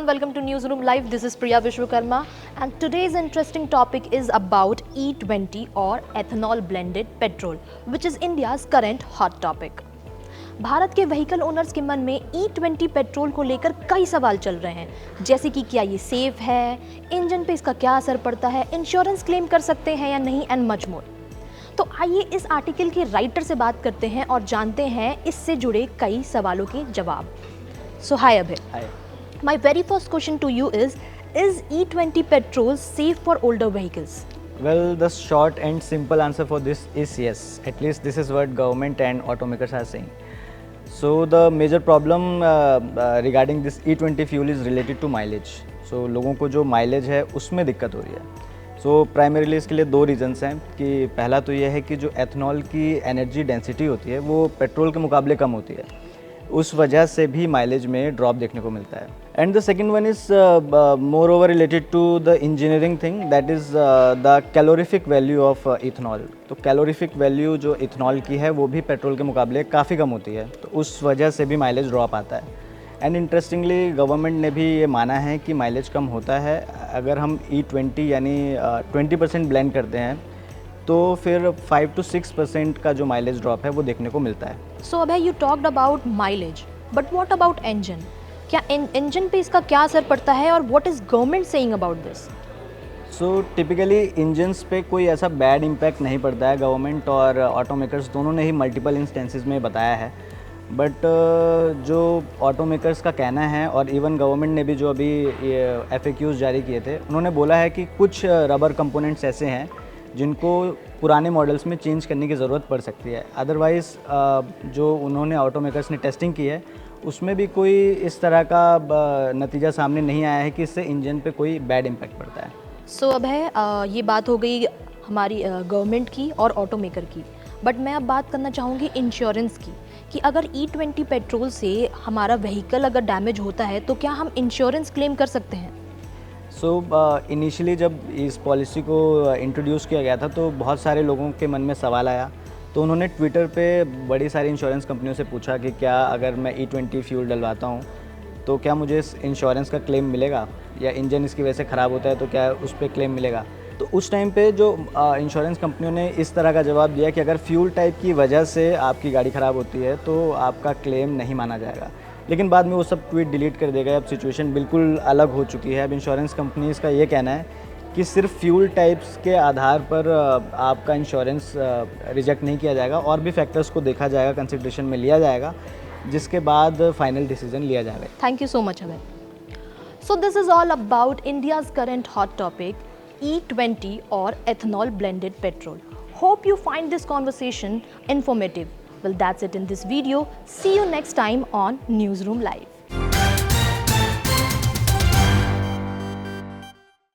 everyone, welcome to Newsroom Live. This is Priya Vishwakarma and today's interesting topic is about E20 or ethanol blended petrol, which is India's current hot topic. Bharat के vehicle owners के मन में E20 petrol को लेकर कई सवाल चल रहे हैं, जैसे कि क्या ये सेफ है, इंजन पे इसका क्या असर पड़ता है, इंश्योरेंस क्लेम कर सकते हैं या नहीं एंड मच मोर। तो आइए इस आर्टिकल के राइटर से बात करते हैं और जानते हैं इससे जुड़े कई सवालों के जवाब। So hi Abhay. Hi. My very first question to you is E20 petrol safe for older vehicles? Well, the short and simple answer for this is yes. At least this is what government and automakers are saying. So the major problem regarding this E20 fuel is related to mileage. So लोगों को जो mileage है उसमें दिक्कत हो रही है। So primarily इसके लिए दो reasons हैं कि पहला तो ये है कि जो ethanol की energy density होती है वो पेट्रोल के मुकाबले कम होती है, उस वजह से भी माइलेज में ड्रॉप देखने को मिलता है। And the second one is moreover related to the engineering thing, that is the calorific value of ethanol. तो कैलोरीफिक वैल्यू जो इथेनॉल की है वो भी पेट्रोल के मुकाबले काफ़ी कम होती है, तो उस वजह से भी माइलेज ड्रॉप आता है। एंड इंटरेस्टिंगली गवर्नमेंट ने भी ये माना है कि माइलेज कम होता है अगर हम E20 यानी 20% ब्लेंड करते हैं, तो फिर 5 to 6% का जो माइलेज ड्रॉप है वो देखने को मिलता है। So Abhay, you talked about mileage, but what about engine? क्या इंजन पे इसका क्या असर पड़ता है और what is government saying about this? So typically engines पे कोई ऐसा बैड इम्पैक्ट नहीं पड़ता है। गवर्नमेंट और ऑटोमेकर्स दोनों ने ही मल्टीपल इंस्टेंसेस में बताया है, बट जो ऑटोमेकर्स का कहना है और इवन गवर्नमेंट ने भी जो अभी FAQs जारी किए थे, उन्होंने बोला है कि कुछ रबर कंपोनेंट्स ऐसे हैं जिनको पुराने मॉडल्स में चेंज करने की ज़रूरत पड़ सकती है। अदरवाइज़ जो उन्होंने ऑटोमेकर्स ने टेस्टिंग की है उसमें भी कोई इस तरह का नतीजा सामने नहीं आया है कि इससे इंजन पे कोई बैड इम्पैक्ट पड़ता है। सो Abhay, ये बात हो गई हमारी गवर्नमेंट की और ऑटोमेकर की, बट मैं अब बात करना चाहूँगी इंश्योरेंस की कि अगर E20 पेट्रोल से हमारा व्हीकल अगर डैमेज होता है तो क्या हम इंश्योरेंस क्लेम कर सकते हैं? सो इनिशियली जब इस पॉलिसी को इंट्रोड्यूस किया गया था तो बहुत सारे लोगों के मन में सवाल आया, तो उन्होंने ट्विटर पे बड़ी सारी इंश्योरेंस कंपनियों से पूछा कि क्या अगर मैं E20 फ्यूल डलवाता हूँ तो क्या मुझे इस इंश्योरेंस का क्लेम मिलेगा, या इंजन इसकी वजह से ख़राब होता है तो क्या उस पर क्लेम मिलेगा। तो उस टाइम पे जो इंश्योरेंस कंपनियों ने इस तरह का जवाब दिया कि अगर फ्यूल टाइप की वजह से आपकी गाड़ी ख़राब होती है तो आपका क्लेम नहीं माना जाएगा। लेकिन बाद में वो सब ट्वीट डिलीट कर देगा। अब सिचुएशन बिल्कुल अलग हो चुकी है। अब इंश्योरेंस कंपनीज़ का ये कहना है कि सिर्फ फ्यूल टाइप्स के आधार पर आपका इंश्योरेंस रिजेक्ट नहीं किया जाएगा, और भी फैक्टर्स को देखा जाएगा, कंसिडरेशन में लिया जाएगा, जिसके बाद फाइनल डिसीजन लिया जाएगा। Thank you so much Abhay. So this is all about India's current hot topic, E20 or ethanol blended petrol. Hope you find this conversation informative. Well, that's it in this video. See you next time on Newsroom Live.